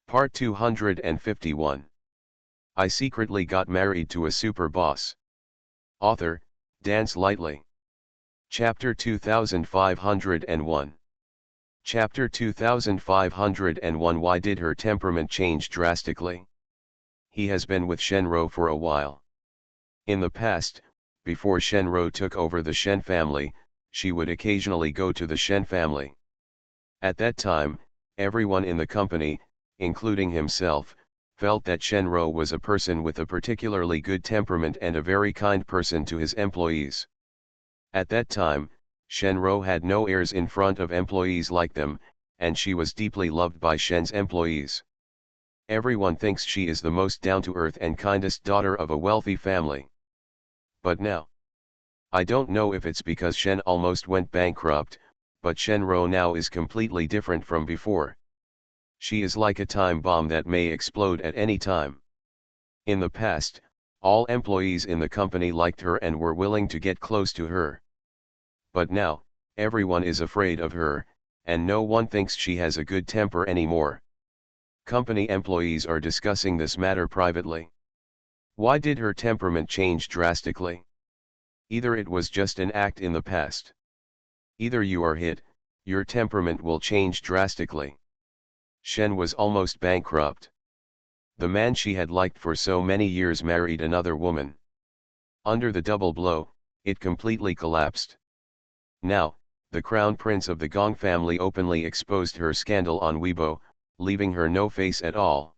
Part 251. I secretly got married to a super boss. Author, Dance Lightly. Chapter 2501. Chapter 2501. Why did her temperament change drastically? He has been with Shenro for a while. In the past, before Shenro took over the Shen family, she would occasionally go to the Shen family. At that time, everyone in the company, including himself, felt that Shenro was a person with a particularly good temperament and a very kind person to his employees. At that time, Shenro had no airs in front of employees like them, and she was deeply loved by Shen's employees. Everyone thinks she is the most down-to-earth and kindest daughter of a wealthy family. But now, I don't know if it's because Shen almost went bankrupt, but Shenro now is completely different from before. She is like a time bomb that may explode at any time. In the past, all employees in the company liked her and were willing to get close to her. But now, everyone is afraid of her, and no one thinks she has a good temper anymore. Company employees are discussing this matter privately. Why did her temperament change drastically? Either it was just an act in the past. Either you are hit, your temperament will change drastically. Shen was almost bankrupt. The man she had liked for so many years married another woman. Under the double blow, it completely collapsed. Now, the crown prince of the Gong family openly exposed her scandal on Weibo, leaving her no face at all.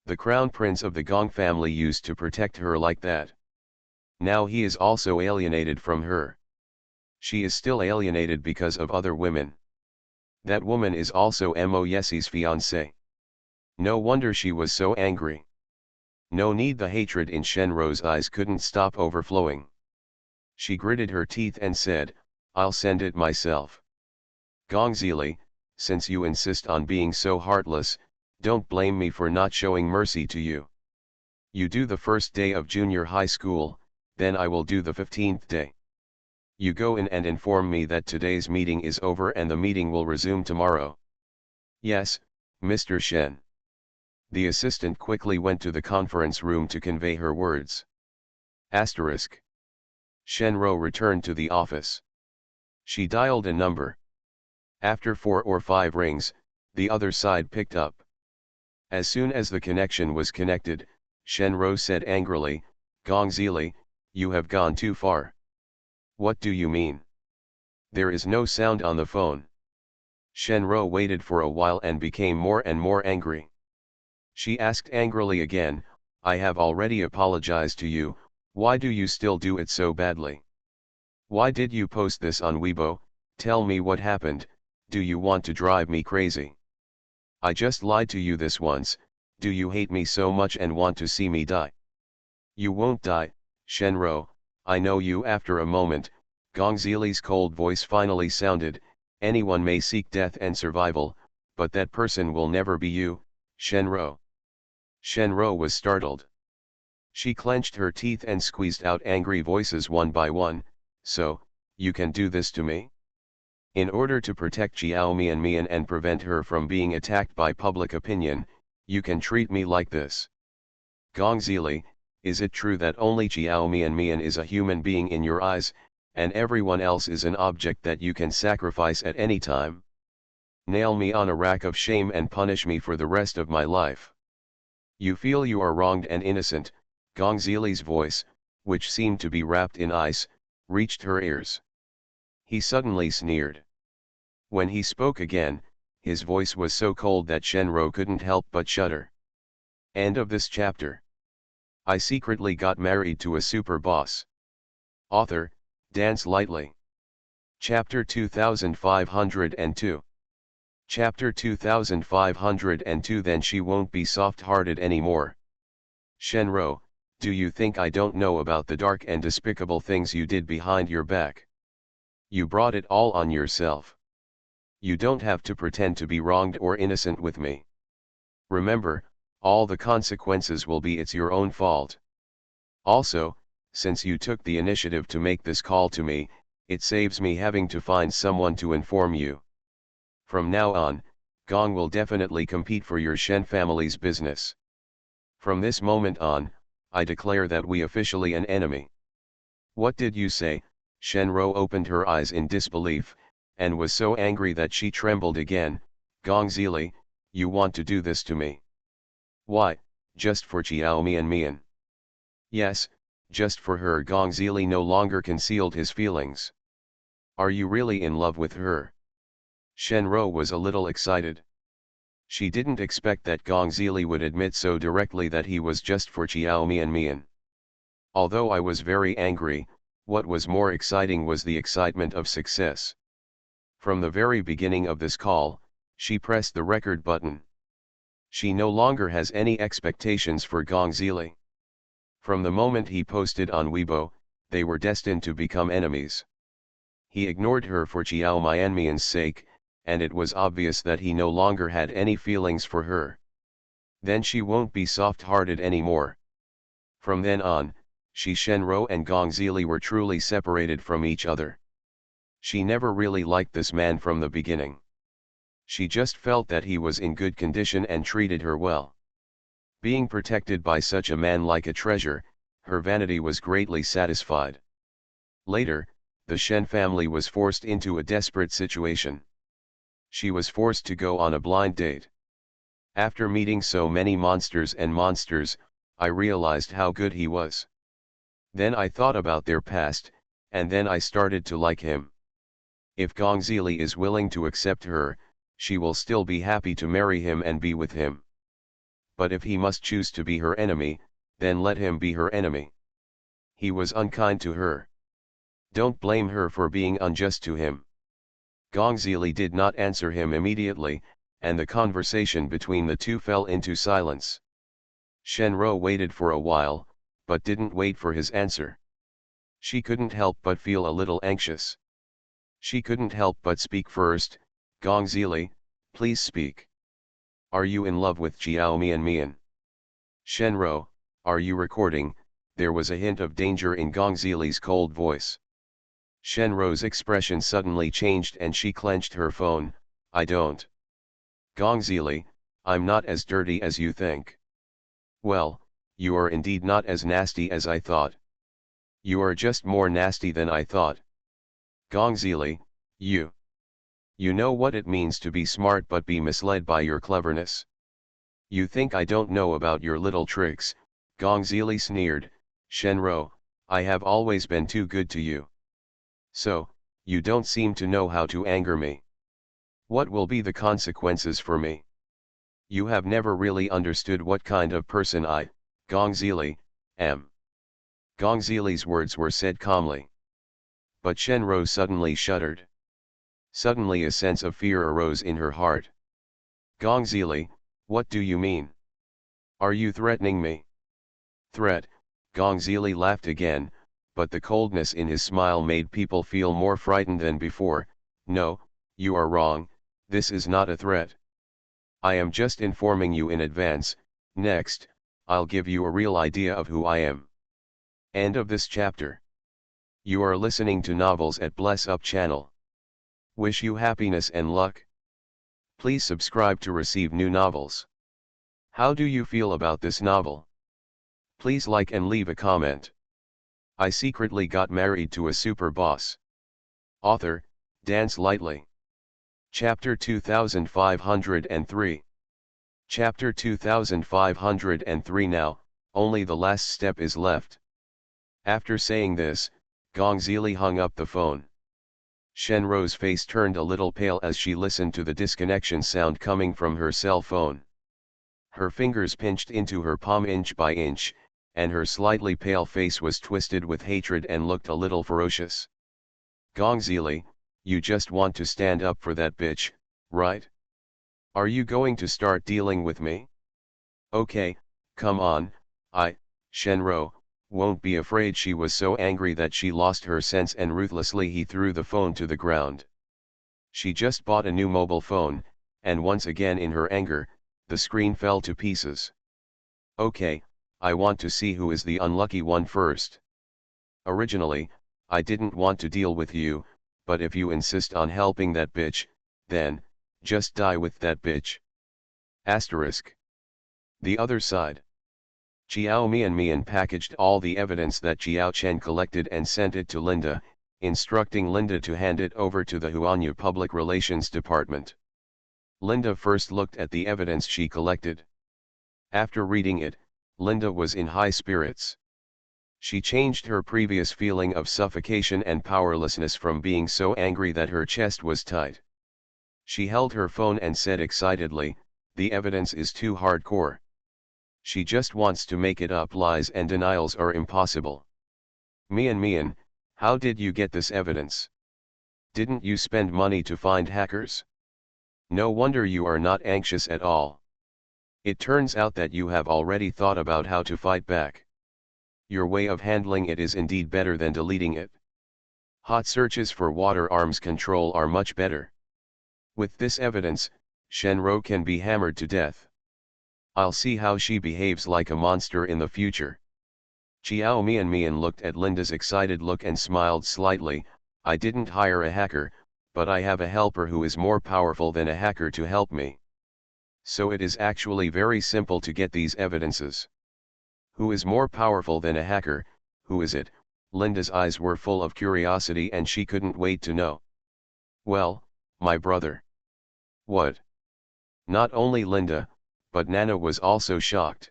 The crown prince of the Gong family used to protect her like that. Now he is also alienated from her. She is still alienated because of other women. That woman is also Mo Yesi's fiancée. No wonder she was so angry. No need, the hatred in Shenro's eyes couldn't stop overflowing. She gritted her teeth and said, "I'll send it myself." Gongzili, since you insist on being so heartless, don't blame me for not showing mercy to you. You do the first day of junior high school, then I will do the 15th day. You go in and inform me that today's meeting is over and the meeting will resume tomorrow. Yes, Mr. Shen. The assistant quickly went to the conference room to convey her words. Asterisk. Shenro returned to the office. She dialed a number. After 4 or 5 rings, the other side picked up. As soon as the connection was connected, Shenro said angrily, "Gongzili, you have gone too far." "What do you mean? There is no sound on the phone." Shenro waited for a while and became more and more angry. She asked angrily again, "I have already apologized to you, why do you still do it so badly? Why did you post this on Weibo? Tell me what happened, do you want to drive me crazy? I just lied to you this once, do you hate me so much and want to see me die?" "You won't die, Shenro, I know you." After a moment, Gongzili's cold voice finally sounded, "Anyone may seek death and survival, but that person will never be you, Shenro." Shenro was startled. She clenched her teeth and squeezed out angry voices one by one, "So, you can do this to me? In order to protect Jiao Mian and prevent her from being attacked by public opinion, you can treat me like this? Gongzili, is it true that only Jiao Mian is a human being in your eyes, and everyone else is an object that you can sacrifice at any time? Nail me on a rack of shame and punish me for the rest of my life. You feel you are wronged and innocent." Gongzili's voice, which seemed to be wrapped in ice, reached her ears. He suddenly sneered. When he spoke again, his voice was so cold that Shenro couldn't help but shudder. End of this chapter. I secretly got married to a super boss. Author, Dance Lightly. Chapter 2502. Chapter 2502. Then she won't be soft-hearted anymore. Shenro, do you think I don't know about the dark and despicable things you did behind your back? You brought it all on yourself. You don't have to pretend to be wronged or innocent with me. Remember, all the consequences will be it's your own fault. Also, since you took the initiative to make this call to me, it saves me having to find someone to inform you. From now on, Gong will definitely compete for your Shen family's business. From this moment on, I declare that we officially an enemy. What did you say? Shenro opened her eyes in disbelief, and was so angry that she trembled again. Gong Zili, you want to do this to me? Why, just for Chiao Mian Mian? Yes, just for her. Gong Zili no longer concealed his feelings. Are you really in love with her? Shenro was a little excited. She didn't expect that Gong Zili would admit so directly that he was just for Chiao Mian Mian. Although I was very angry, what was more exciting was the excitement of success. From the very beginning of this call, she pressed the record button. She no longer has any expectations for Gong Zili. From the moment he posted on Weibo, they were destined to become enemies. He ignored her for Chiao Mianmian's sake, and it was obvious that he no longer had any feelings for her. Then she won't be soft-hearted anymore. From then on, Shenro and Gong Zili were truly separated from each other. She never really liked this man from the beginning. She just felt that he was in good condition and treated her well. Being protected by such a man like a treasure, her vanity was greatly satisfied. Later, the Shen family was forced into a desperate situation. She was forced to go on a blind date. After meeting so many monsters, I realized how good he was. Then I thought about their past, and then I started to like him. If Gong Zili is willing to accept her, she will still be happy to marry him and be with him. But if he must choose to be her enemy, then let him be her enemy. He was unkind to her. Don't blame her for being unjust to him. Gong Zili did not answer him immediately, and the conversation between the two fell into silence. Shenro waited for a while, but didn't wait for his answer. She couldn't help but feel a little anxious. She couldn't help but speak first. Gong Zili, please speak. Are you in love with Chiao Mian Mian? Shenro, are you recording? There was a hint of danger in Gong Zili's cold voice. Shenro's expression suddenly changed and she clenched her phone. I don't. Gong Zili, I'm not as dirty as you think. Well, you are indeed not as nasty as I thought. You are just more nasty than I thought. Gong Zili, you know what it means to be smart but be misled by your cleverness. You think I don't know about your little tricks? Gong Zili sneered. Shenro, I have always been too good to you. So, you don't seem to know how to anger me. What will be the consequences for me? You have never really understood what kind of person I, Gong Zili, am. Gong Zili's words were said calmly. But Shenro suddenly shuddered. Suddenly a sense of fear arose in her heart. Gong Zili, what do you mean? Are you threatening me? Threat? Gong Zili laughed again, but the coldness in his smile made people feel more frightened than before. No, you are wrong, this is not a threat. I am just informing you in advance. Next, I'll give you a real idea of who I am. End of this chapter. You are listening to Novels at Bless Up channel. Wish you happiness and luck. Please subscribe to receive new novels. How do you feel about this novel? Please like and leave a comment. I secretly got married to a super boss. Author, Dance Lightly. Chapter 2503. Chapter 2503. Now, only the last step is left. After saying this, Gong Zili hung up the phone. Shenro's face turned a little pale as she listened to the disconnection sound coming from her cell phone. Her fingers pinched into her palm inch by inch, and her slightly pale face was twisted with hatred and looked a little ferocious. Gong Zili, you just want to stand up for that bitch, right? Are you going to start dealing with me? Okay, come on, Shenro, won't be afraid. She was so angry that she lost her sense and ruthlessly he threw the phone to the ground. She just bought a new mobile phone, and once again in her anger, the screen fell to pieces. Okay, I want to see who is the unlucky one first. Originally, I didn't want to deal with you, but if you insist on helping that bitch, then, Just die with that bitch. Asterisk. The other side. Jiao Mian packaged all the evidence that Jiao Chen collected and sent it to Linda, instructing Linda to hand it over to the Huanyu Public Relations Department. Linda first looked at the evidence she collected. After reading it, Linda was in high spirits. She changed her previous feeling of suffocation and powerlessness from being so angry that her chest was tight. She held her phone and said excitedly, "The evidence is too hardcore. She just wants to make it up. Lies and denials are impossible. Mian, how did you get this evidence? Didn't you spend money to find hackers? No wonder you are not anxious at all. It turns out that you have already thought about how to fight back. Your way of handling it is indeed better than deleting it. Hot searches for water arms control are much better. With this evidence, Shenro can be hammered to death. I'll see how she behaves like a monster in the future." Jiao Mian looked at Linda's excited look and smiled slightly. "I didn't hire a hacker, but I have a helper who is more powerful than a hacker to help me. So it is actually very simple to get these evidences." "Who is more powerful than a hacker? Who is it?" Linda's eyes were full of curiosity and she couldn't wait to know. "Well, my brother." "What?" Not only Linda, but Nana was also shocked.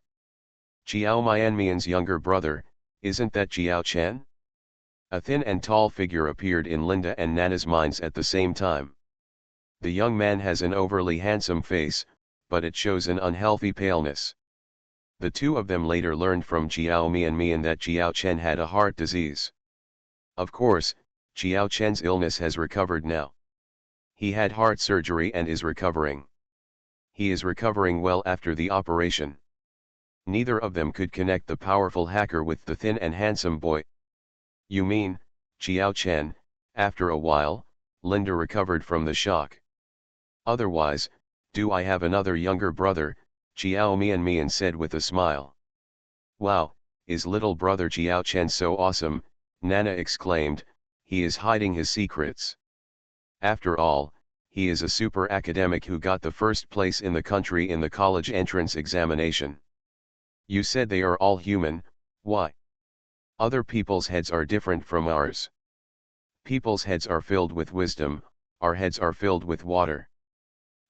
"Jiao Mian's younger brother, isn't that Jiao Chen?" A thin and tall figure appeared in Linda and Nana's minds at the same time. The young man has an overly handsome face, but it shows an unhealthy paleness. The two of them later learned from Jiao Mian that Jiao Chen had a heart disease. Of course, Jiao Chen's illness has recovered now. He had heart surgery and is recovering. He is recovering well after the operation. Neither of them could connect the powerful hacker with the thin and handsome boy. "You mean, Jiao Chen, after a while, Linda recovered from the shock. Otherwise, do I have another younger brother?" Jiao Mian said with a smile. "Wow, is little brother Jiao Chen so awesome?" Nana exclaimed. "He is hiding his secrets. After all, he is a super academic who got the first place in the country in the college entrance examination." "You said they are all human, why? Other people's heads are different from ours. People's heads are filled with wisdom, our heads are filled with water.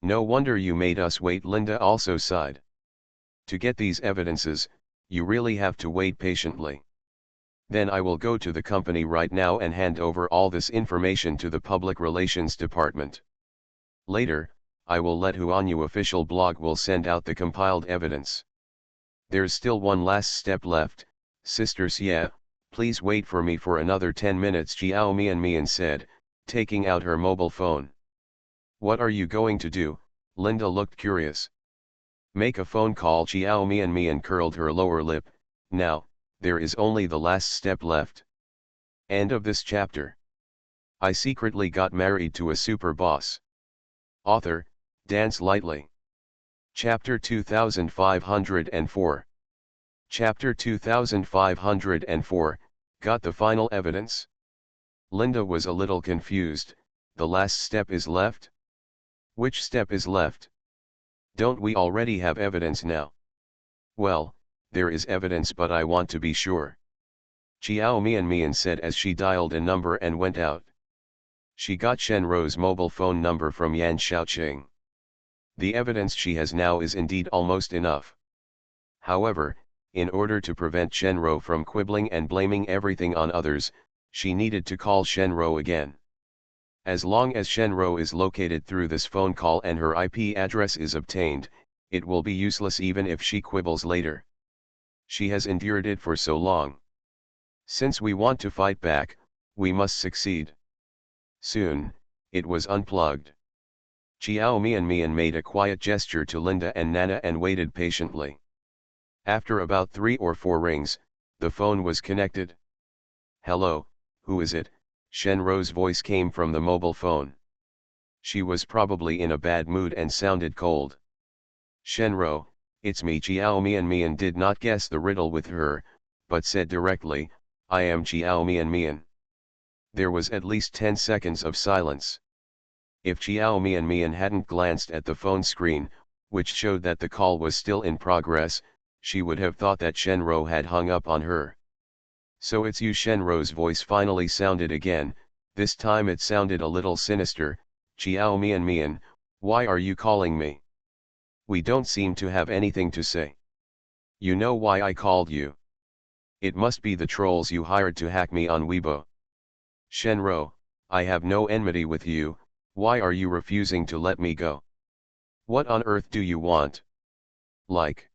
No wonder you made us wait." Linda also sighed. "To get these evidences, you really have to wait patiently. Then I will go to the company right now and hand over all this information to the Public Relations Department. Later, I will let Huanyu official blog will send out the compiled evidence. There's still one last step left, Sister Xie, please wait for me for another 10 minutes," Jiao Mian said, taking out her mobile phone. "What are you going to do?" Linda looked curious. "Make a phone call." Jiao Mian curled her lower lip. "Now, there is only the last step left." End of this chapter. I secretly got married to a super boss. Author, Dance Lightly. Chapter 2504. Chapter 2504, got the final evidence? Linda was a little confused. The last step is left? Which step is left? Don't we already have evidence now? Well, there is evidence, but I want to be sure. Jiao Mian said as she dialed a number and went out. She got Shenro's mobile phone number from Yan Xiaoqing. The evidence she has now is indeed almost enough. However, in order to prevent Shenro from quibbling and blaming everything on others, she needed to call Shenro again. As long as Shenro is located through this phone call and her IP address is obtained, it will be useless even if she quibbles later. She has endured it for so long. Since we want to fight back, we must succeed. Soon, it was unplugged. Jiao Mian made a quiet gesture to Linda and Nana and waited patiently. After about 3 or 4 rings, the phone was connected. "Hello, who is it?" Shenro's voice came from the mobile phone. She was probably in a bad mood and sounded cold. "Shenro, it's me." Jiao Mian did not guess the riddle with her, but said directly, "I am Jiao Mian." There was at least 10 seconds of silence. If Chiao Mian hadn't glanced at the phone screen, which showed that the call was still in progress, she would have thought that Shenro had hung up on her. "So it's you." Shenro's voice finally sounded again, this time it sounded a little sinister. "Chiao Mian, why are you calling me? We don't seem to have anything to say. You know why I called you? It must be the trolls you hired to hack me on Weibo. Shenro, I have no enmity with you, why are you refusing to let me go? What on earth do you want? Like,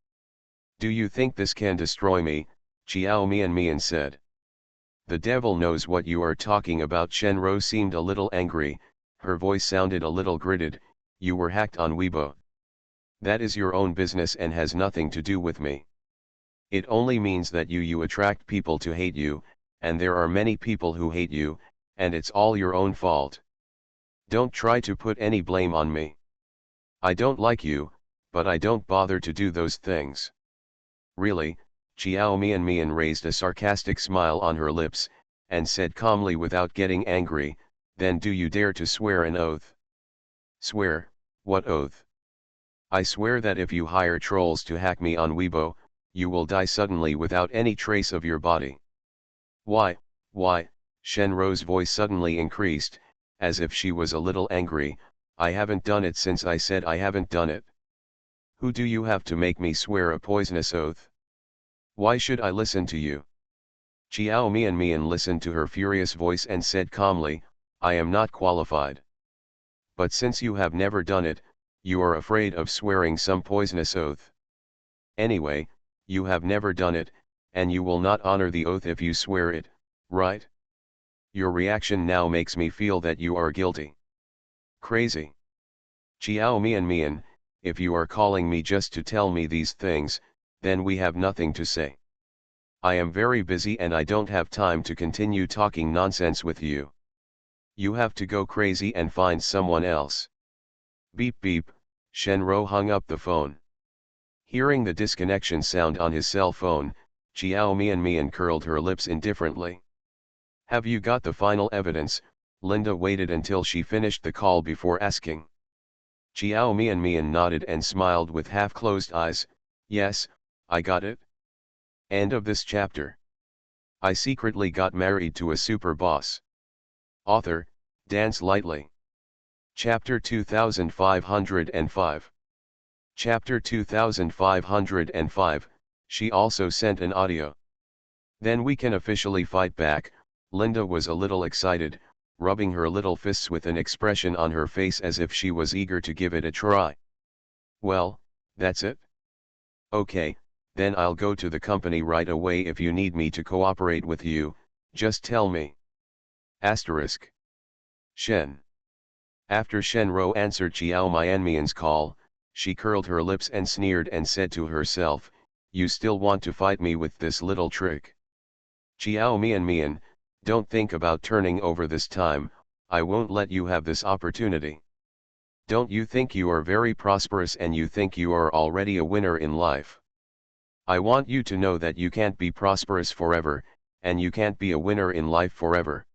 do you think this can destroy me?" Chiao Mian said. "The devil knows what you are talking about." Shenro seemed a little angry, her voice sounded a little gritted. "You were hacked on Weibo. That is your own business and has nothing to do with me. It only means that you attract people to hate you, and there are many people who hate you, and it's all your own fault. Don't try to put any blame on me. I don't like you, but I don't bother to do those things." "Really?" Chiao Mian raised a sarcastic smile on her lips, and said calmly without getting angry, "Then do you dare to swear an oath?" "Swear, what oath?" "I swear that if you hire trolls to hack me on Weibo, you will die suddenly without any trace of your body." Why, Shenro's voice suddenly increased, as if she was a little angry. "I haven't done it since I said I haven't done it. Who do you have to make me swear a poisonous oath? Why should I listen to you?" Chiao Mian listened to her furious voice and said calmly, "I am not qualified. But since you have never done it, you are afraid of swearing some poisonous oath. Anyway, you have never done it, and you will not honor the oath if you swear it, right? Your reaction now makes me feel that you are guilty. Crazy. Chiao Mian, if you are calling me just to tell me these things, then we have nothing to say. I am very busy and I don't have time to continue talking nonsense with you. You have to go crazy and find someone else." Beep beep, Shenro hung up the phone. Hearing the disconnection sound on his cell phone, Chiao Mian curled her lips indifferently. "Have you got the final evidence?" Linda waited until she finished the call before asking. Chiao Mian nodded and smiled with half-closed eyes. "Yes, I got it." End of this chapter. I secretly got married to a super boss. Author, Dance Lightly. Chapter 2505. Chapter 2505, she also sent an audio. "Then we can officially fight back." Linda was a little excited, rubbing her little fists with an expression on her face as if she was eager to give it a try. "Well, that's it? Okay, then I'll go to the company right away. If you need me to cooperate with you, just tell me. Asterisk. Shen." After Shenro answered Chiao Mian's call, she curled her lips and sneered and said to herself, "You still want to fight me with this little trick? Chiao Mian, don't think about turning over this time. I won't let you have this opportunity. Don't you think you are very prosperous and you think you are already a winner in life? I want you to know that you can't be prosperous forever, and you can't be a winner in life forever.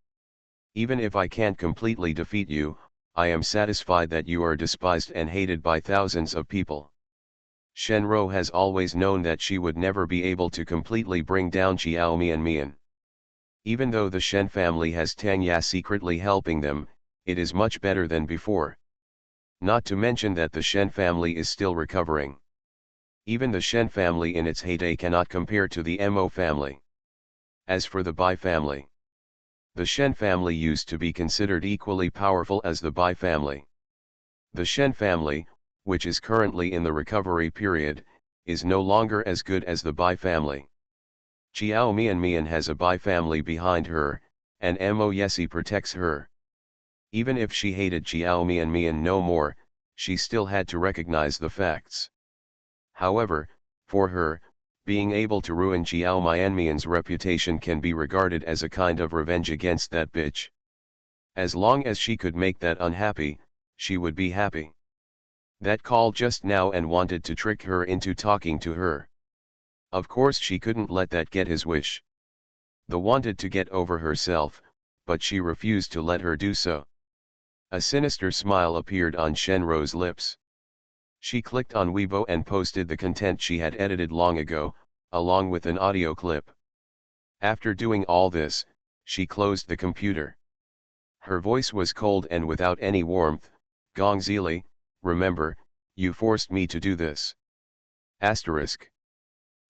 Even if I can't completely defeat you, I am satisfied that you are despised and hated by thousands of people." Shenro has always known that she would never be able to completely bring down Chiao Mian. Even though the Shen family has Tang Ya secretly helping them, it is much better than before. Not to mention that the Shen family is still recovering. Even the Shen family in its heyday cannot compare to the Mo family. As for the Bai family, the Shen family used to be considered equally powerful as the Bai family. The Shen family, which is currently in the recovery period, is no longer as good as the Bai family. Chiao Mian has a Bai family behind her, and Mo Yesi protects her. Even if she hated Chiao Mian no more, she still had to recognize the facts. However, for her, being able to ruin Chiao Mian's reputation can be regarded as a kind of revenge against that bitch. As long as she could make that unhappy, she would be happy. That call just now and wanted to trick her into talking to her. Of course she couldn't let that get his wish. The wanted to get over herself, but she refused to let her do so. A sinister smile appeared on Shenro's lips. She clicked on Weibo and posted the content she had edited long ago, along with an audio clip. After doing all this, she closed the computer. Her voice was cold and without any warmth. Gongzili, remember, you forced me to do this. Asterisk.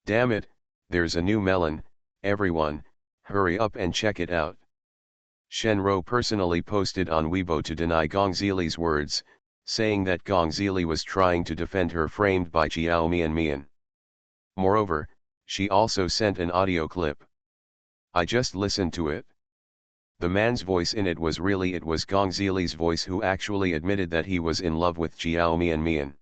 Damn it, there's a new melon, everyone, hurry up and check it out. Shenro personally posted on Weibo to deny Gongzili's words, saying that Gongzili was trying to defend her framed by Chiao Mian. Moreover, she also sent an audio clip. I just listened to it. The man's voice in it was Gongzili's voice, who actually admitted that he was in love with Chiao Mian.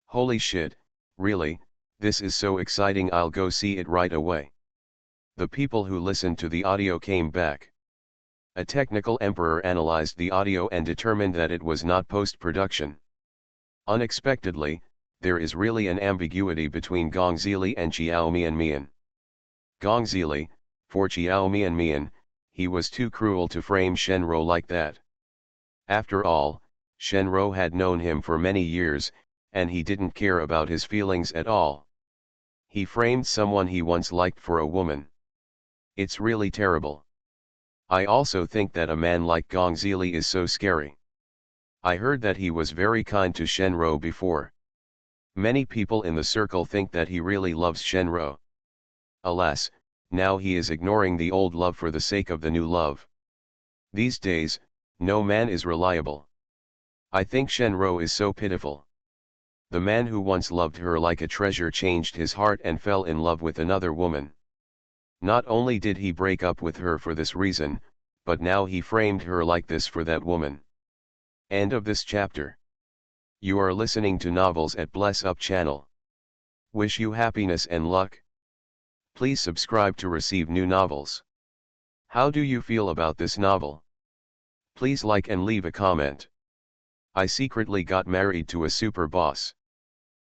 Holy shit, really, this is so exciting, I'll go see it right away. The people who listened to the audio came back. A technical emperor analyzed the audio and determined that it was not post-production. Unexpectedly, there is really an ambiguity between Gongzili and Chiao Mian. Gongzili, for Chiao Mian, he was too cruel to frame Shenro like that. After all, Shenro had known him for many years, and he didn't care about his feelings at all. He framed someone he once liked for a woman. It's really terrible. I also think that a man like Gongzili is so scary. I heard that he was very kind to Shenro before. Many people in the circle think that he really loves Shenro. Alas, now he is ignoring the old love for the sake of the new love. These days, no man is reliable. I think Shenro is so pitiful. The man who once loved her like a treasure changed his heart and fell in love with another woman. Not only did he break up with her for this reason, but now he framed her like this for that woman. End of this chapter. You are listening to Novels at Bless Up channel. Wish you happiness and luck. Please subscribe to receive new novels. How do you feel about this novel? Please like and leave a comment. I secretly got married to a super boss.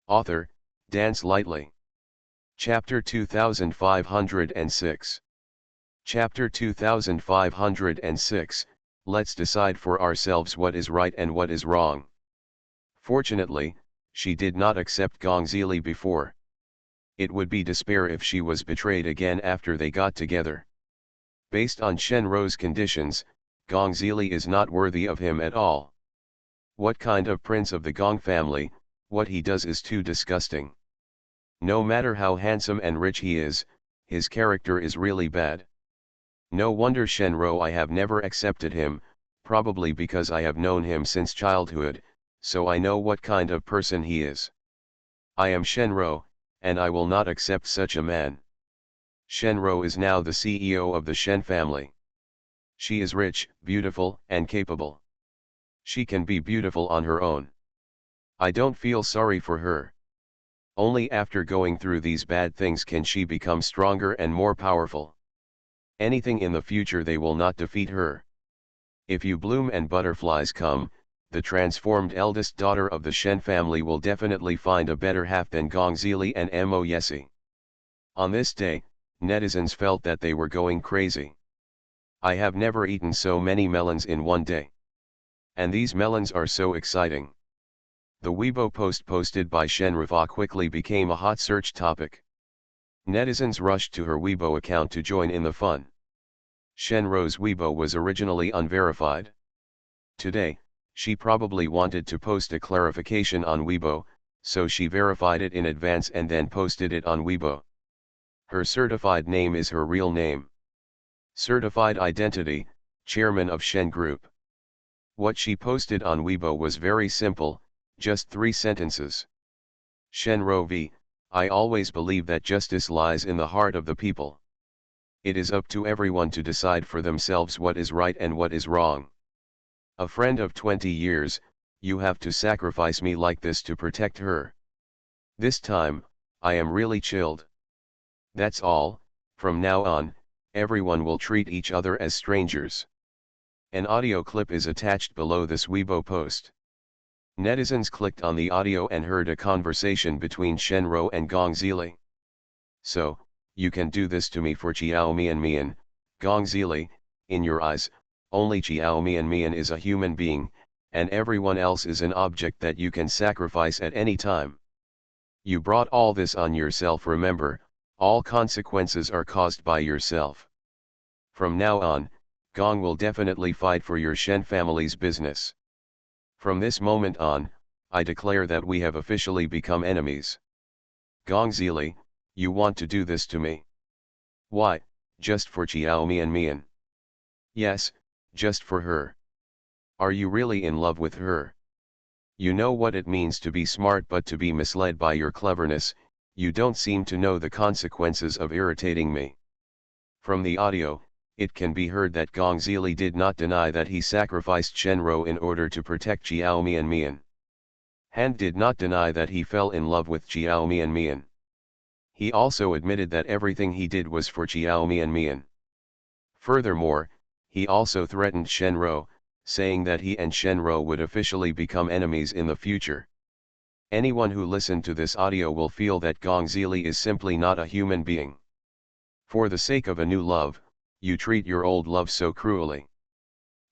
Author, Dance Lightly. Chapter 2506. Chapter 2506, Let's decide for ourselves what is right and what is wrong. Fortunately, she did not accept Gongzili before. It would be despair if she was betrayed again after they got together. Based on Shenro's conditions, Gongzili is not worthy of him at all. What kind of prince of the Gong family, what he does is too disgusting. No matter how handsome and rich he is, his character is really bad. No wonder Shenro I have never accepted him, probably because I have known him since childhood, so I know what kind of person he is. I am Shenro, and I will not accept such a man. Shenro is now the CEO of the Shen family. She is rich, beautiful, and capable. She can be beautiful on her own. I don't feel sorry for her. Only after going through these bad things can she become stronger and more powerful. Anything in the future they will not defeat her. If you bloom and butterflies come, the transformed eldest daughter of the Shen family will definitely find a better half than Gongzili and Mo Yesi. On this day, netizens felt that they were going crazy. I have never eaten so many melons in one day. And these melons are so exciting. The Weibo post posted by Shenriva quickly became a hot search topic. Netizens rushed to her Weibo account to join in the fun. Shenro's Weibo was originally unverified. Today, she probably wanted to post a clarification on Weibo, so she verified it in advance and then posted it on Weibo. Her certified name is her real name. Certified identity, Chairman of Shen Group. What she posted on Weibo was very simple, just 3 sentences. Shenro V, I always believe that justice lies in the heart of the people. It is up to everyone to decide for themselves what is right and what is wrong. A friend of 20 years, you have to sacrifice me like this to protect her. This time, I am really chilled. That's all, from now on, everyone will treat each other as strangers. An audio clip is attached below this Weibo post. Netizens clicked on the audio and heard a conversation between Shenro and Gongzili. So, you can do this to me for Chiao Mian, Gongzili, in your eyes, only Chiao Mian is a human being, and everyone else is an object that you can sacrifice at any time. You brought all this on yourself. Remember, all consequences are caused by yourself. From now on, Gong will definitely fight for your Shen family's business. From this moment on, I declare that we have officially become enemies. Gong Zili, you want to do this to me? Why, just for Chiao Mian Mian? Yes, just for her. Are you really in love with her? You know what it means to be smart, but to be misled by your cleverness, you don't seem to know the consequences of irritating me. From the audio, it can be heard that Gong Zili did not deny that he sacrificed Shenro in order to protect Chiao Mian Mian. Han did not deny that he fell in love with Chiao Mian Mian. He also admitted that everything he did was for Chiao Mian Mian. Furthermore, he also threatened Shenro, saying that he and Shenro would officially become enemies in the future. Anyone who listened to this audio will feel that Gong Zili is simply not a human being. For the sake of a new love, you treat your old love so cruelly.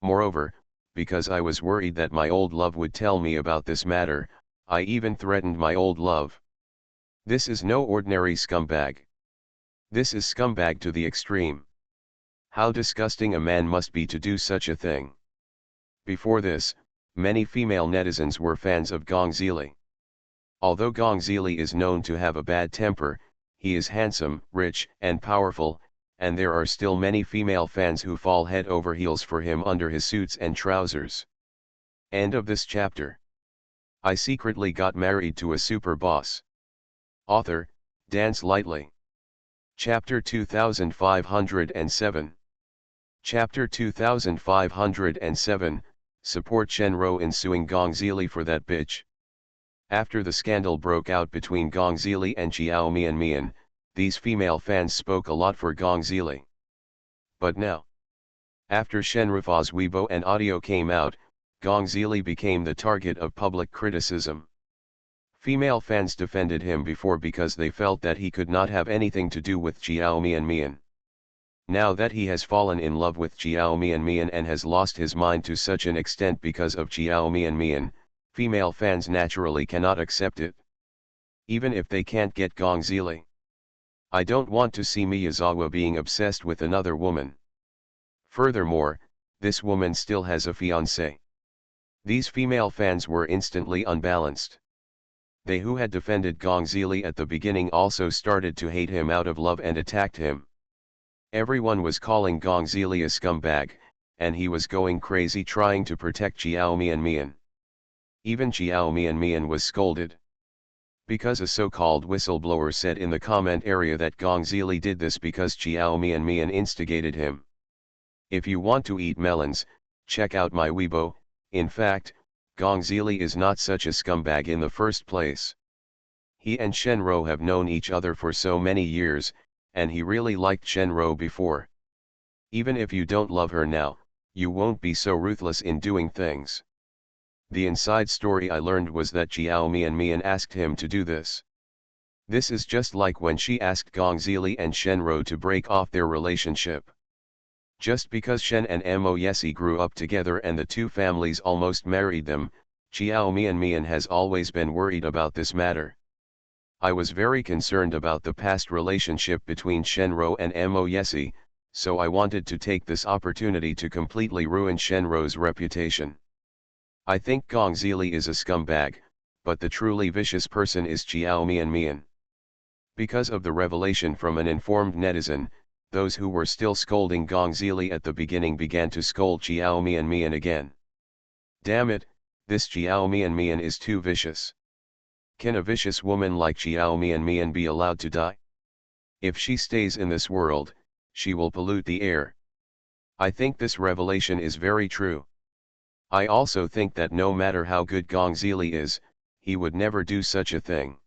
Moreover, because I was worried that my old love would tell me about this matter, I even threatened my old love. This is no ordinary scumbag. This is scumbag to the extreme. How disgusting a man must be to do such a thing. Before this, many female netizens were fans of Gong Zili. Although Gong Zili is known to have a bad temper, he is handsome, rich, and powerful, and there are still many female fans who fall head over heels for him under his suits and trousers. End of this chapter. I secretly got married to a super boss. Author, Dance Lightly. Chapter 2507. Chapter 2507, Support Shenro in suing Gong Zili for that bitch. After the scandal broke out between Gong Zili and Chiao Mian Mian, these female fans spoke a lot for Gong Zili. But now, after Shenrufa's Weibo and audio came out, Gong Zili became the target of public criticism. Female fans defended him before because they felt that he could not have anything to do with Chiao Mian Mian. Now that he has fallen in love with Chiao Mian Mian and has lost his mind to such an extent because of Chiao Mian Mian, female fans naturally cannot accept it. Even if they can't get Gong Zili. I don't want to see Miyazawa being obsessed with another woman. Furthermore, this woman still has a fiancé. These female fans were instantly unbalanced. They who had defended Gong Zili at the beginning also started to hate him out of love and attacked him. Everyone was calling Gong Zili a scumbag, and he was going crazy trying to protect Chiao Mian Mian. Even Chiao Mian Mian was scolded. Because a so-called whistleblower said in the comment area that Gong Zili did this because Chiao Mian Mian instigated him. If you want to eat melons, check out my Weibo. In fact, Gong Zili is not such a scumbag in the first place. He and Shenro have known each other for so many years, and he really liked Shenro before. Even if you don't love her now, you won't be so ruthless in doing things. The inside story I learned was that Chiao Mian Mian asked him to do this. This is just like when she asked Gong Zili and Shenro to break off their relationship. Just because Shen and Mo Yesi grew up together and the two families almost married them, Chiao Mian Mian has always been worried about this matter. I was very concerned about the past relationship between Shenro and Mo Yesi, so I wanted to take this opportunity to completely ruin Shenro's reputation. I think Gong Zili is a scumbag, but the truly vicious person is Chiao Mian Mian. Because of the revelation from an informed netizen, those who were still scolding Gong Zili at the beginning began to scold Chiao Mian Mian again. Damn it, this Chiao Mian Mian is too vicious. Can a vicious woman like Chiao Mian Mian be allowed to die? If she stays in this world, she will pollute the air. I think this revelation is very true. I also think that no matter how good Gong Zili is, he would never do such a thing.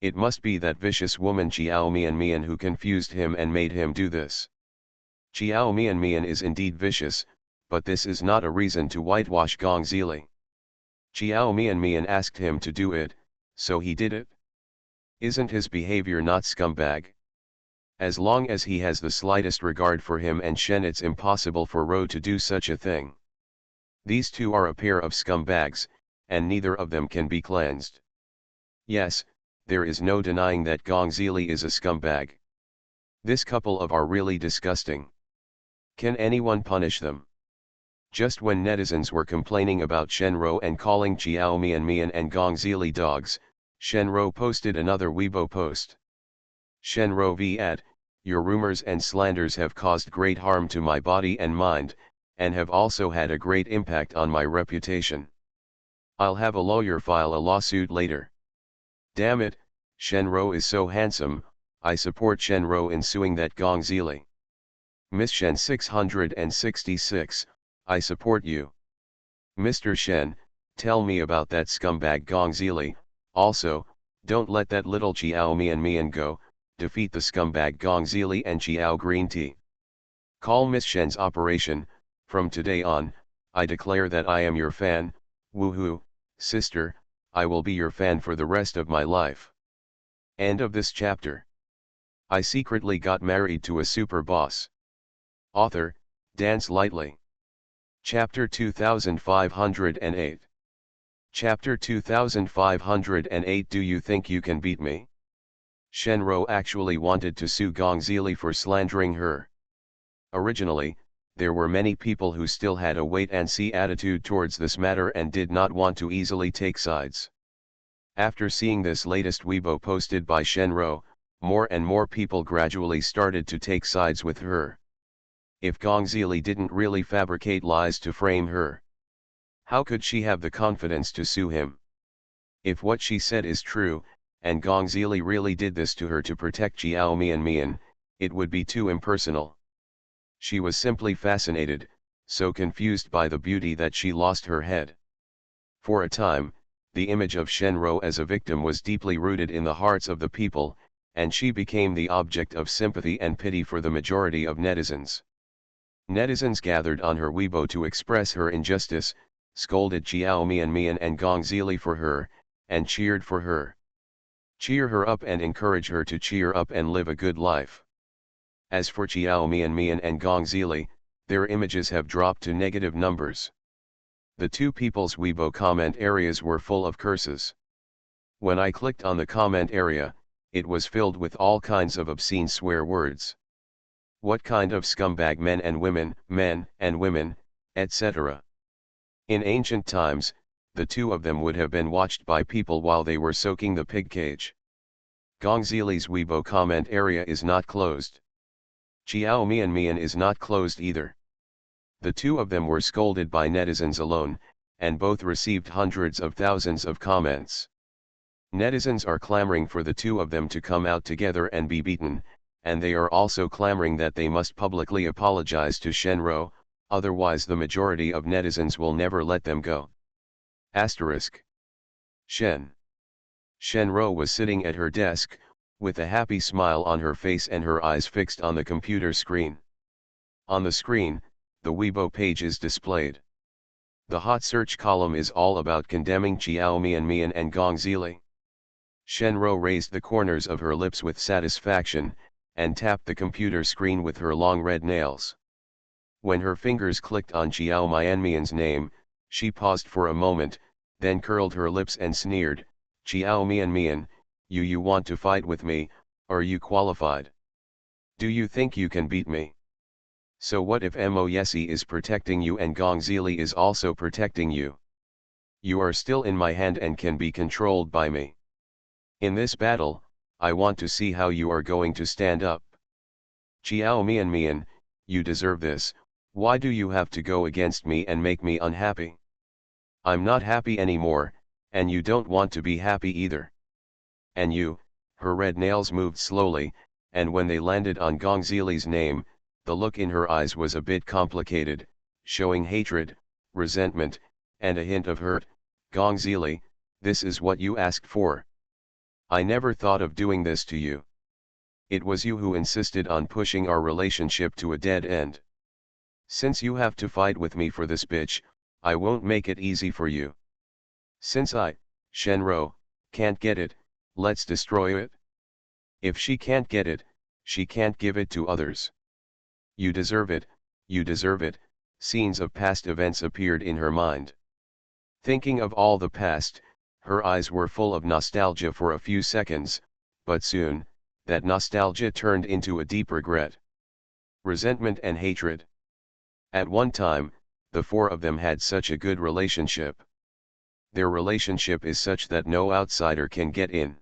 It must be that vicious woman Chiao Mian Mian who confused him and made him do this. Chiao Mian Mian is indeed vicious, but this is not a reason to whitewash Gong Zili. Chiao Mian Mian asked him to do it, so he did it. Isn't his behavior not scumbag? As long as he has the slightest regard for him and Shen, it's impossible for Ro to do such a thing. These two are a pair of scumbags, and neither of them can be cleansed. Yes, there is no denying that Gongzili is a scumbag. This couple are really disgusting. Can anyone punish them? Just when netizens were complaining about Shenro and calling Jiao Mian and Gongzili dogs, Shenro posted another Weibo post. Shenro v at, your rumors and slanders have caused great harm to my body and mind, and have also had a great impact on my reputation. I'll have a lawyer file a lawsuit later. Damn it, Shenro is so handsome, I support Shenro in suing that Gongzili. Miss Shen 666, I support you. Mr. Shen, tell me about that scumbag Gongzili. Also, don't let that little Jiao Mian go, defeat the scumbag Gongzili and Jiao Green Tea. Call Miss Shen's operation. From today on, I declare that I am your fan. Woohoo, sister, I will be your fan for the rest of my life. End of this chapter. I secretly got married to a super boss. Author, Dance Lightly. Chapter 2508. Chapter 2508. Do you think you can beat me? Shenro actually wanted to sue Gongzili for slandering her. Originally, there were many people who still had a wait-and-see attitude towards this matter and did not want to easily take sides. After seeing this latest Weibo posted by Shenro, more and more people gradually started to take sides with her. If Gongzili didn't really fabricate lies to frame her, how could she have the confidence to sue him? If what she said is true, and Gongzili really did this to her to protect Jiao Mian, it would be too impersonal. She was simply fascinated, so confused by the beauty that she lost her head. For a time, the image of Shenro as a victim was deeply rooted in the hearts of the people, and she became the object of sympathy and pity for the majority of netizens. Netizens gathered on her Weibo to express her injustice, scolded Jiao Mian and Gongzili for her, and cheered for her. Cheer her up and encourage her to cheer up and live a good life. As for Jiao Mian and Gongzili, their images have dropped to negative numbers. The two people's Weibo comment areas were full of curses. When I clicked on the comment area, it was filled with all kinds of obscene swear words. What kind of scumbag men and women, etc. In ancient times, the two of them would have been watched by people while they were soaking the pig cage. Gongzili's Weibo comment area is not closed. Jiao Mian is not closed either. The two of them were scolded by netizens alone, and both received hundreds of thousands of comments. Netizens are clamoring for the two of them to come out together and be beaten, and they are also clamoring that they must publicly apologize to Shenro, otherwise the majority of netizens will never let them go. Asterisk. Shenro was sitting at her desk, with a happy smile on her face and her eyes fixed on the computer screen. On the screen, the Weibo page is displayed. The hot search column is all about condemning Jiao Mian and Gongzili. Shenro raised the corners of her lips with satisfaction, and tapped the computer screen with her long red nails. When her fingers clicked on Jiao Mian's name, she paused for a moment, then curled her lips and sneered, Jiao Mian, you want to fight with me, are you qualified? Do you think you can beat me? So what if Moyesi is protecting you and Gongzili is also protecting you? You are still in my hand and can be controlled by me. In this battle, I want to see how you are going to stand up. Jiao Mian, you deserve this. Why do you have to go against me and make me unhappy? I'm not happy anymore, and you don't want to be happy either. And you, her red nails moved slowly, and when they landed on Gongzili's name, the look in her eyes was a bit complicated, showing hatred, resentment, and a hint of hurt. Gongzili, this is what you asked for. I never thought of doing this to you. It was you who insisted on pushing our relationship to a dead end. Since you have to fight with me for this bitch, I won't make it easy for you. Since I, Shenro, can't get it, let's destroy it. If she can't get it, she can't give it to others. You deserve it, Scenes of past events appeared in her mind. Thinking of all the past, her eyes were full of nostalgia for a few seconds, but soon, that nostalgia turned into a deep regret, resentment and hatred. At one time, the four of them had such a good relationship. Their relationship is such that no outsider can get in.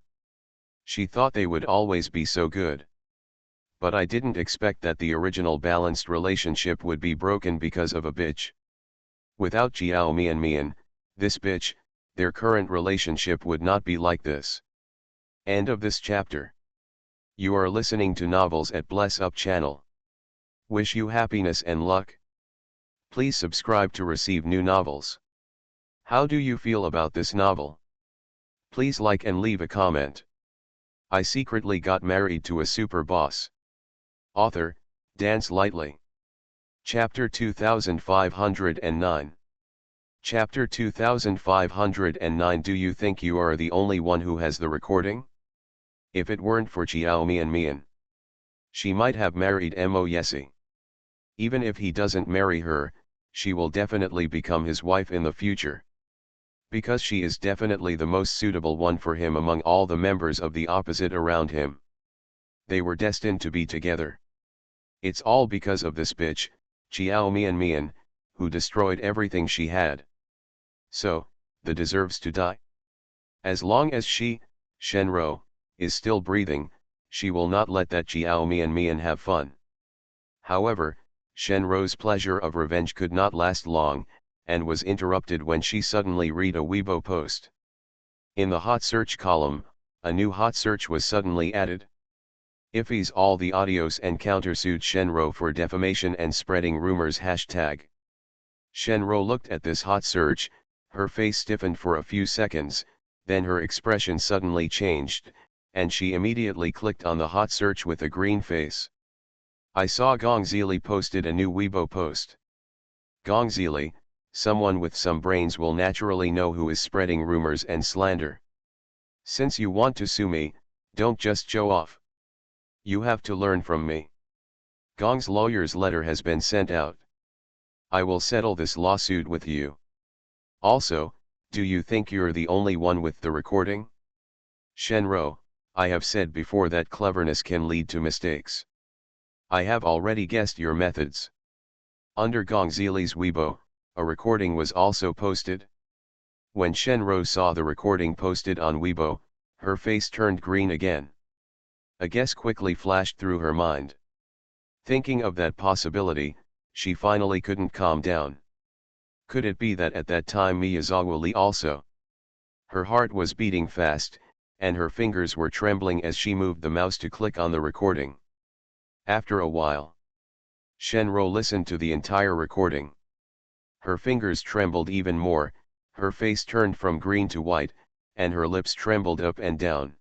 She thought they would always be so good. But I didn't expect that the original balanced relationship would be broken because of a bitch. Without Jiao Mian, this bitch, their current relationship would not be like this. End of this chapter. You are listening to Novels at Bless Up channel. Wish you happiness and luck. Please subscribe to receive new novels. How do you feel about this novel? Please like and leave a comment. I secretly got married to a super boss. Author, Dance Lightly. Chapter 2509. Chapter 2509. Do you think you are the only one who has the recording? If it weren't for Jiao Mian, she might have married Mo Yesi. Even if he doesn't marry her, she will definitely become his wife in the future. Because she is definitely the most suitable one for him among all the members of the opposite around him. They were destined to be together. It's all because of this bitch, Jiao Mian, who destroyed everything she had. So, the deserves to die. As long as she, Shenro, is still breathing, she will not let that Jiao Mian have fun. However, Shenro's pleasure of revenge could not last long, and was interrupted when she suddenly read a Weibo post. In the hot search column, a new hot search was suddenly added. If's all the audios and countersued Shenro for defamation and spreading rumors. Shenro looked at this hot search, her face stiffened for a few seconds, then her expression suddenly changed, and she immediately clicked on the hot search with a green face. I saw Gongzili posted a new Weibo post. Gongzili, someone with some brains will naturally know who is spreading rumors and slander. Since you want to sue me, don't just show off. You have to learn from me. Gong's lawyer's letter has been sent out. I will settle this lawsuit with you. Also, do you think you're the only one with the recording? Shenro, I have said before that cleverness can lead to mistakes. I have already guessed your methods. Under Gongzili's Weibo, a recording was also posted. When Shenro saw the recording posted on Weibo, her face turned green again. A guess quickly flashed through her mind. Thinking of that possibility, she finally couldn't calm down. Could it be that at that time Miyazawa Lee also? Her heart was beating fast, and her fingers were trembling as she moved the mouse to click on the recording. After a while, Shenro listened to the entire recording. Her fingers trembled even more, her face turned from green to white, and her lips trembled up and down.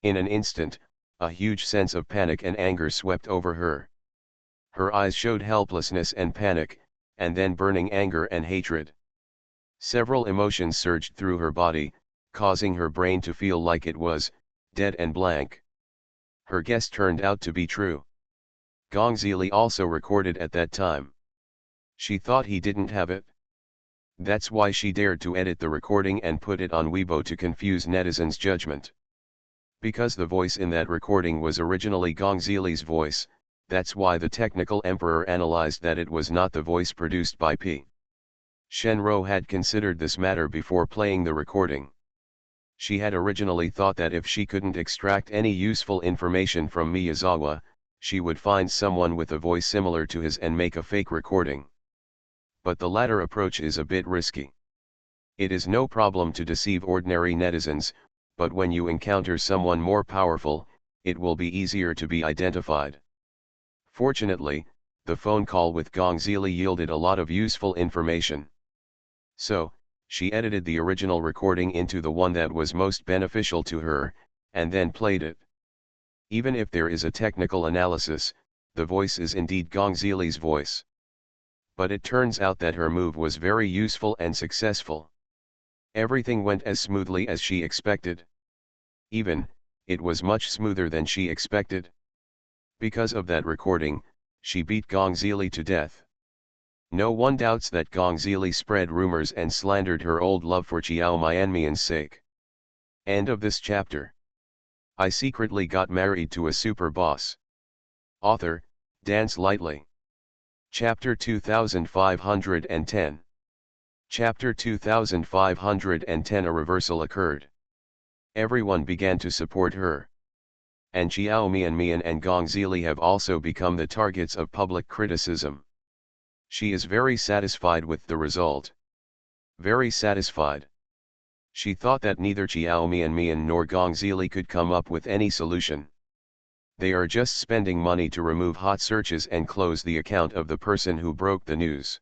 In an instant, a huge sense of panic and anger swept over her. Her eyes showed helplessness and panic, and then burning anger and hatred. Several emotions surged through her body, causing her brain to feel like it was dead and blank. Her guess turned out to be true. Gongzili also recorded at that time. She thought he didn't have it. That's why she dared to edit the recording and put it on Weibo to confuse netizens' judgment. Because the voice in that recording was originally Gongzili's voice, that's why the technical emperor analyzed that it was not the voice produced by P. Shenro had considered this matter before playing the recording. She had originally thought that if she couldn't extract any useful information from Miyazawa, she would find someone with a voice similar to his and make a fake recording. But the latter approach is a bit risky. It is no problem to deceive ordinary netizens, but when you encounter someone more powerful, it will be easier to be identified. Fortunately, the phone call with Gongzili yielded a lot of useful information. So, she edited the original recording into the one that was most beneficial to her, and then played it. Even if there is a technical analysis, the voice is indeed Gongzili's voice. But it turns out that her move was very useful and successful. Everything went as smoothly as she expected. Even, it was much smoother than she expected. Because of that recording, she beat Gongzili to death. No one doubts that Gong Zili spread rumors and slandered her old love for Chiao Mianmian's sake. End of this chapter. I secretly got married to a super boss. Author, Dance Lightly. Chapter 2510. Chapter 2510. A reversal occurred. Everyone began to support her. And Chiao Mianmian and Gong Zili have also become the targets of public criticism. She is very satisfied with the result. Very satisfied. She thought that neither Chiao Mianmian nor Gong Zili could come up with any solution. They are just spending money to remove hot searches and close the account of the person who broke the news.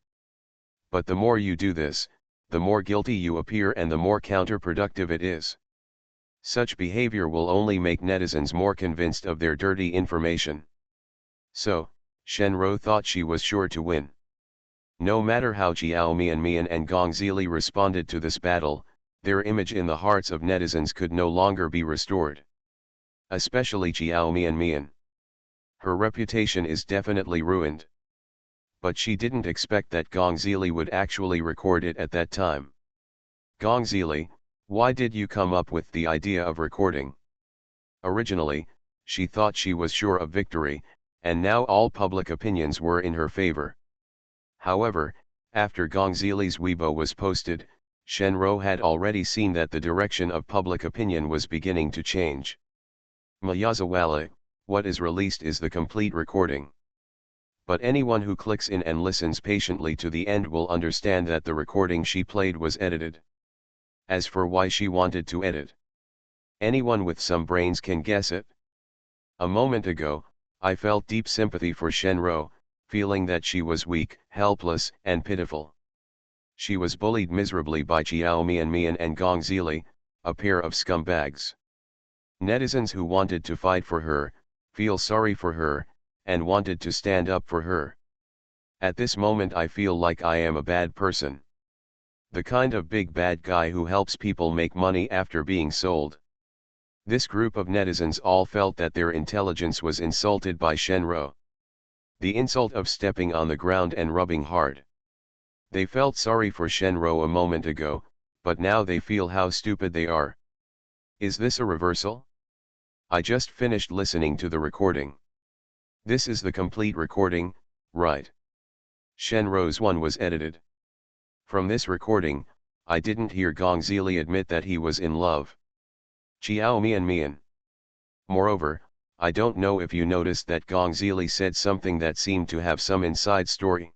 But the more you do this, the more guilty you appear and the more counterproductive it is. Such behavior will only make netizens more convinced of their dirty information. So, Shenro thought she was sure to win. No matter how Chiao Mianmian and Gong Zili responded to this battle, their image in the hearts of netizens could no longer be restored. Especially Chiao Mianmian. Her reputation is definitely ruined. But she didn't expect that Gong Zili would actually record it at that time. Gong Zili, why did you come up with the idea of recording? Originally, she thought she was sure of victory, and now all public opinions were in her favor. However, after Gong Zili's Weibo was posted, Shenro had already seen that the direction of public opinion was beginning to change. Mayazawala, what is released is the complete recording. But anyone who clicks in and listens patiently to the end will understand that the recording she played was edited. As for why she wanted to edit, anyone with some brains can guess it. A moment ago, I felt deep sympathy for Shenro, feeling that she was weak, helpless, and pitiful. She was bullied miserably by Chiao Mianmian and Gong Zili, a pair of scumbags. Netizens who wanted to fight for her, feel sorry for her, and wanted to stand up for her. At this moment I feel like I am a bad person. The kind of big bad guy who helps people make money after being sold. This group of netizens all felt that their intelligence was insulted by Shenro. The insult of stepping on the ground and rubbing hard. They felt sorry for Shenro a moment ago, but now they feel how stupid they are. Is this a reversal? I just finished listening to the recording. This is the complete recording, right? Shenro's one was edited. From this recording, I didn't hear Gong Zili admit that he was in love. Chiao Mianmian. Moreover, I don't know if you noticed that Gong Zili said something that seemed to have some inside story.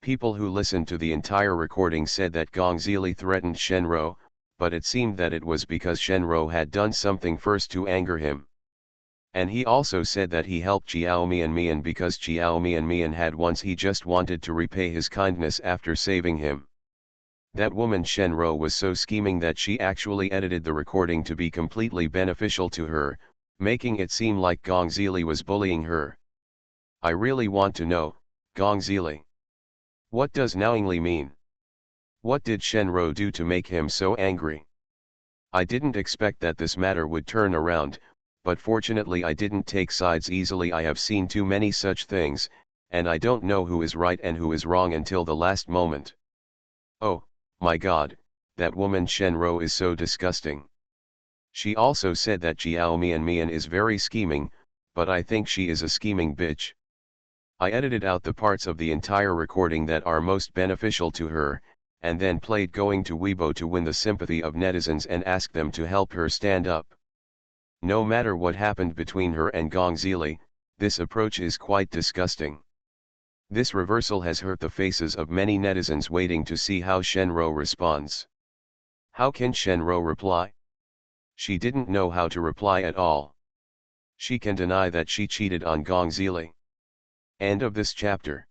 People who listened to the entire recording said that Gong Zili threatened Shenro, but it seemed that it was because Shenro had done something first to anger him. And he also said that he helped Chiao Mianmian because Chiao Mianmian had once he just wanted to repay his kindness after saving him. That woman Shenro was so scheming that she actually edited the recording to be completely beneficial to her, making it seem like Gong Zili was bullying her. I really want to know, Gong Zili. What does knowingly mean? What did Shenro do to make him so angry? I didn't expect that this matter would turn around, but fortunately I didn't take sides easily. I have seen too many such things, and I don't know who is right and who is wrong until the last moment. Oh, my God, that woman Shenro is so disgusting. She also said that Chiao Mianmian is very scheming, but I think she is a scheming bitch. I edited out the parts of the entire recording that are most beneficial to her, and then played going to Weibo to win the sympathy of netizens and ask them to help her stand up. No matter what happened between her and Gong Zili, this approach is quite disgusting. This reversal has hurt the faces of many netizens waiting to see how Shenro responds. How can Shenro reply? She didn't know how to reply at all. She can deny that she cheated on Gong Zili. End of this chapter.